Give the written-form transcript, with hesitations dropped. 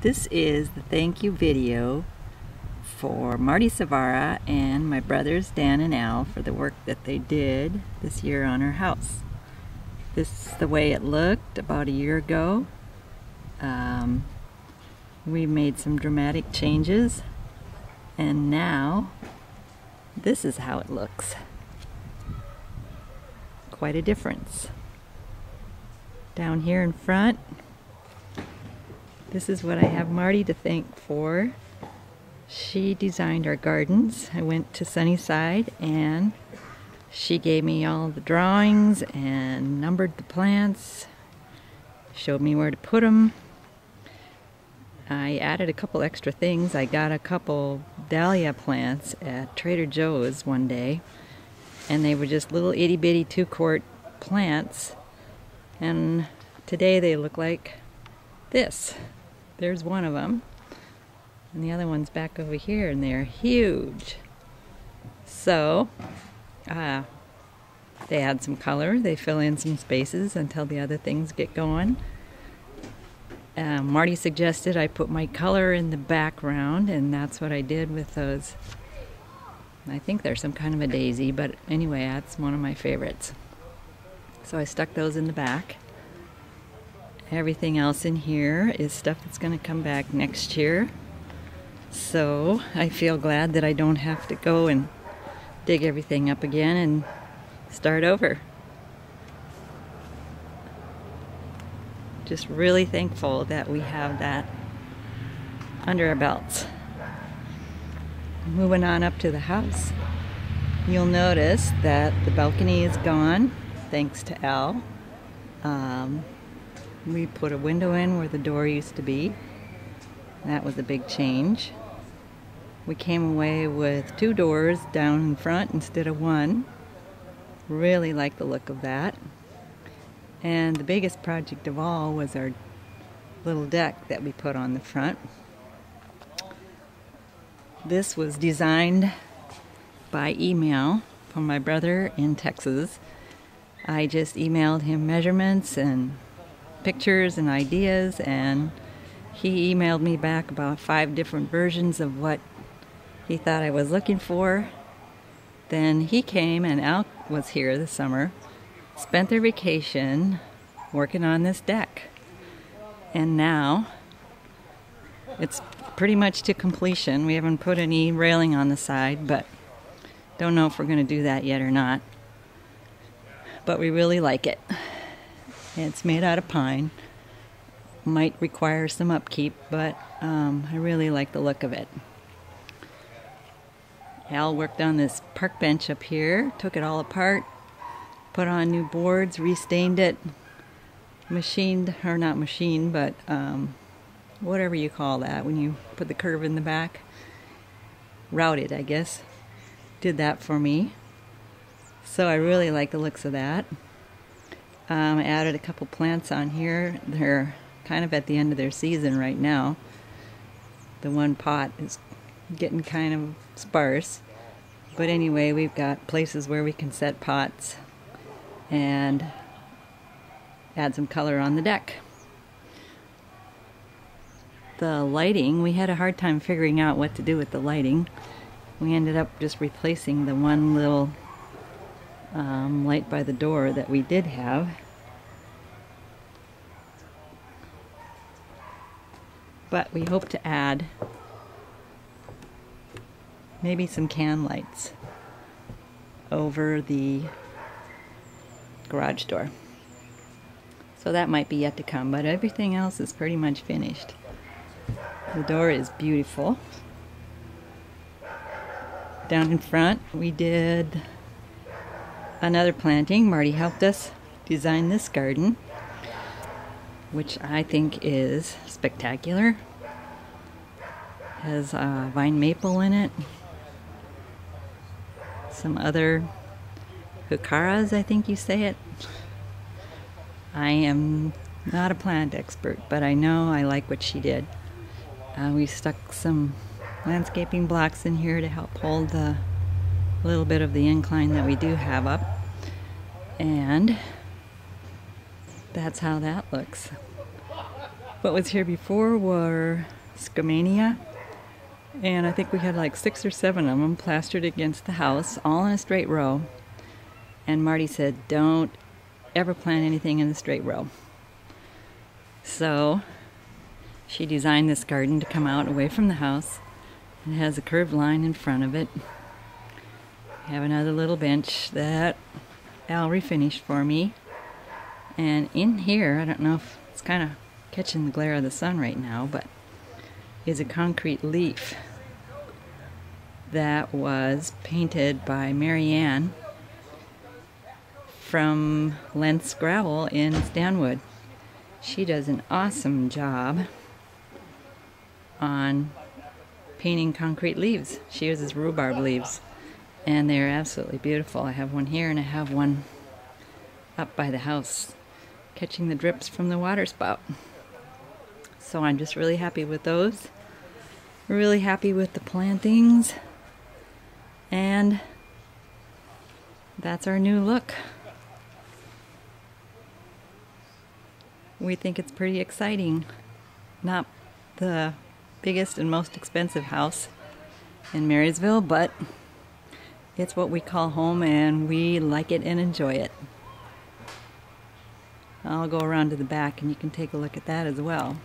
This is the thank you video for Marty Savara and my brothers Dan and Al for the work that they did this year on our house. This is the way it looked about a year ago. We made some dramatic changes, and now this is how it looks. Quite a difference. Down here in front, this is what I have Marty to thank for. She designed our gardens. I went to Sunnyside and she gave me all the drawings and numbered the plants, showed me where to put them. I added a couple extra things. I got a couple dahlia plants at Trader Joe's one day, and they were just little itty bitty 2-quart plants, and today they look like this. There's one of them, and the other one's back over here, and they're huge. So they add some color, they fill in some spaces until the other things get going. Marty suggested I put my color in the background, and that's what I did with those. I think they're some kind of a daisy, but anyway, that's one of my favorites. So I stuck those in the back. Everything else in here is stuff that's going to come back next year. So I feel glad that I don't have to go and dig everything up again and start over. Just really thankful that we have that under our belts. Moving on up to the house, you'll notice that the balcony is gone, thanks to Al. We put a window in where the door used to be. That was a big change. We came away with 2 doors down in front instead of 1. Really like the look of that. And the biggest project of all was our little deck that we put on the front. This was designed by email from my brother in Texas. I just emailed him measurements and pictures and ideas, and he emailed me back about 5 different versions of what he thought I was looking for. Then he came, and Al was here this summer, spent their vacation working on this deck, and now it's pretty much to completion. We haven't put any railing on the side, but don't know if we're going to do that yet or not. But we really like it. It's made out of pine. Might require some upkeep, but I really like the look of it. Al worked on this park bench up here, took it all apart, put on new boards, restained it, machined, or not machined, but whatever you call that when you put the curve in the back. Routed, I guess. Did that for me. So I really like the looks of that. I added a couple plants on here. They're kind of at the end of their season right now. The one pot is getting kind of sparse. But anyway, we've got places where we can set pots and add some color on the deck. The lighting, we had a hard time figuring out what to do with the lighting. We ended up just replacing the one little light by the door that we did have. But we hope to add maybe some can lights over the garage door. So that might be yet to come, but everything else is pretty much finished. The door is beautiful. Down in front, we did another planting. Marty helped us design this garden, which I think is spectacular. Has vine maple in it. Some other heucheras, I think you say it. I am not a plant expert, but I know I like what she did. We stuck some landscaping blocks in here to help hold the little bit of the incline that we do have up. And that's how that looks. What was here before were scamania, and I think we had like 6 or 7 of them plastered against the house, all in a straight row. And Marty said, don't ever plant anything in a straight row. So she designed this garden to come out away from the house. It has a curved line in front of it. I have another little bench that Al refinished for me. And in here, I don't know if it's kind of catching the glare of the sun right now, but is a concrete leaf that was painted by Marianne from Lentz Gravel in Stanwood. She does an awesome job on painting concrete leaves. She uses rhubarb leaves, and they're absolutely beautiful. I have one here and I have one up by the house catching the drips from the water spout. So I'm just really happy with those. Really happy with the plantings. And that's our new look. We think it's pretty exciting. Not the biggest and most expensive house in Marysville, but it's what we call home, and we like it and enjoy it. I'll go around to the back and you can take a look at that as well.